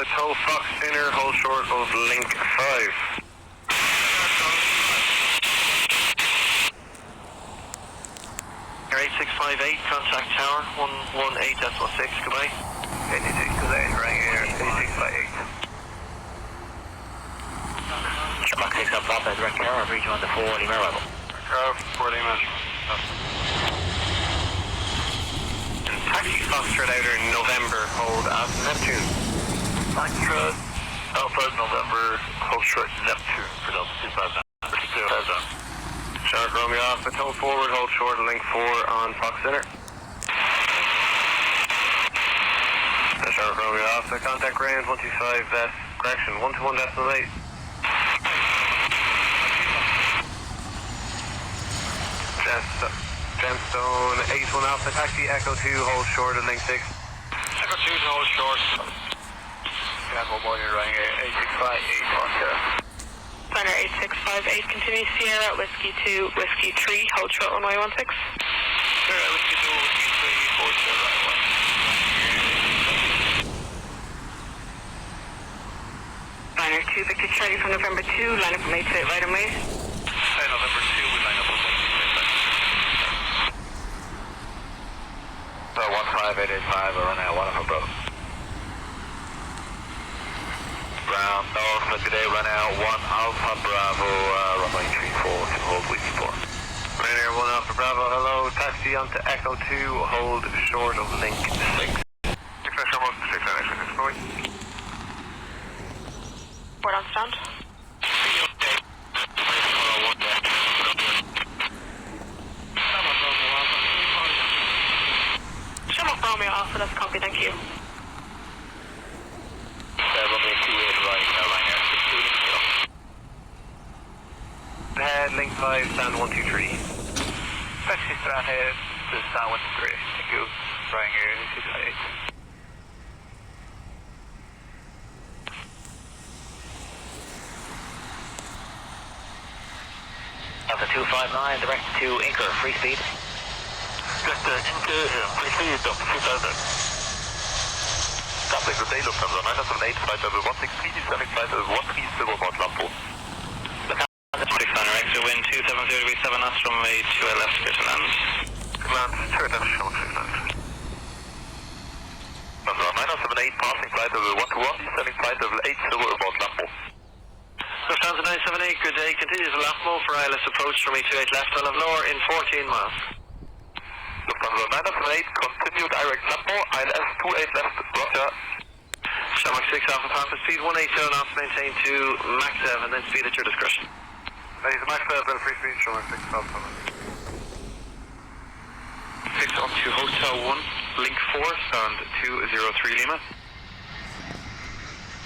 Alpha Toe Fox Inner, hold short of link 5. Air 8658, contact tower 118.6, goodbye. 8628, right here, 8658. Shamrock 6 up Papa, direct tower, reach on the 4 Lima arrival. Tower 4 Lima. Taxi Foxtrot outer November, hold at Neptune. Foxtrot Alpha November, hold short Neptune for Delta 2000. Shark Romeo Alpha, toe forward, hold short, link 4 on Fox Inner. Shark Romeo Alpha, contact ground 125 vest, correction 121.8. Gemstone 81 Alpha, taxi Echo 2, hold short at link 6. Echo 2 to hold short. Echo 1, you're running 8658 on here. Runner 8658, continue Sierra, Whiskey 2, Whiskey 3, hold short runway 16. Sierra, Whiskey 2, Whiskey 3, hold short runway 16. Runner 2, Victor Charlie from November 2, line up from 828 right and wait. Hi, November 2, we line up from 828 right. So 15885, we're running at 1 Alpha Bravo. Ground north for today, run out 1 Alpha Bravo, runway 34, can hold week 4. Ryanair 1 Alpha Bravo, hello, taxi onto Echo 2, hold short of link 6. 6 Word on stand. Shamrock Romeo Alpha, that's copy, thank you. Link 5, stand 123. Taxi stand here to stand 123. Thank you. Flying here 8658. Alpha 259, direct to Inker, free speed. Direct to Inker, free speed, Delta 2000. Doubling the day Lufthansa 978, flight level 163, descending flight level 130 about Lampo. Exit wind 270 degrees 7 knots from a 2 left, clear to land. Land, turn down, show 6 978, passing flight level 121, descending flight level 80 about Lampo. Lufthansa 978, good day, continue to Lapmo for ILS approach from E28 left, I'll have lower in 14 miles. Lufthansa 978, continue direct Lampo, ILS 28 left, roger. Shamrock 6 Alpha Papa, speed 180 knots, maintain to max 7, then speed at your discretion. Ladies, max 7, free speed, Shamrock 6 Alpha. 6 on to Hotel 1, link 4, stand 203 Lima.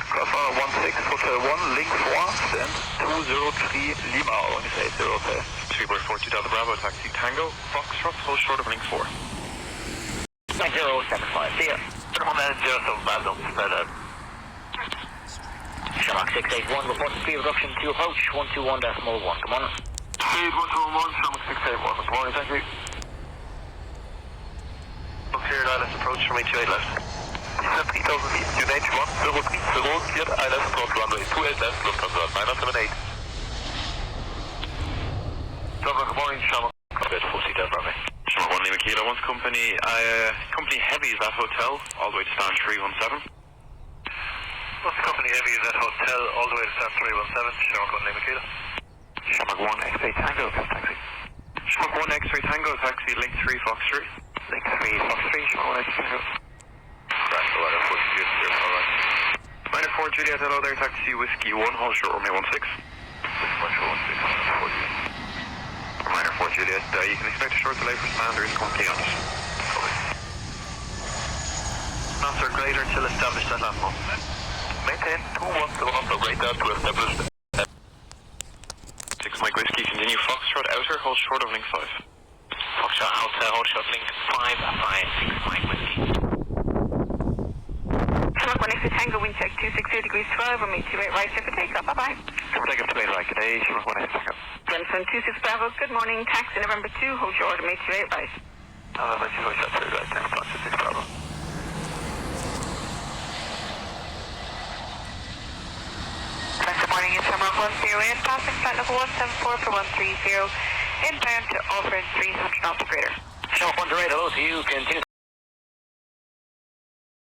Crossfire 16, Hotel 1, link 4, stand 203 Lima, when you say 0, okay. 342 Delta Bravo, taxi Tango, Foxtrot, hold short of link 4. 9075, see ya. 075, don't spread out. Shamrock 681, reporting speed reduction to approach 121.1, come on. Speed 121, Shamrock 681, good morning, thank you. Cleared ILS approach from E28 left. 30,000 feet, United 103, cleared ILS approach runway 28 left, Lufthansa 978. Shamrock, good morning, Shamrock. Good, 40 Delta runway. Shamrock 1 Lima Kilo, once company heavy is at hotel, all the way to stand 317. What's company heavy is at hotel all the way to stand 317, Shamrock 1 Lima Kilo. Shamrock 1 X-Ray Tango, taxi. Shamrock 1 X-Ray Tango, taxi, link 3 Fox 3. Link 3 Fox 3, Shamrock 1 X-Ray Tango. Crash the ladder, 4 Juliet, alright. Minor 4 Juliet, hello there, taxi Whiskey 1, hold short Romeo 16. Minor 4 Juliet, you can expect a short delay from command, there is company on it. Master greater until established at Lampo. Maintain 210 radar to establish 6 Mike Whiskey, continue Foxtrot outer, hold short of link 5. Foxtrot outer, hold short link 5, 6 Mike Whiskey. Shamrock 1 exit Tango, wind check 260 degrees 12, or 28 right, for takeoff, bye bye. take up to Bay right, good day, Shamrock 1 Tango. Jensen 26 Bravo, good morning, taxi November 2, hold short, 28 right. November 2, hold short, 28 right, thanks, 26 Bravo. 108, passing flight level 174 for 130, inbound to Auburn 300 knots greater. Sharp 108, hello to you, continue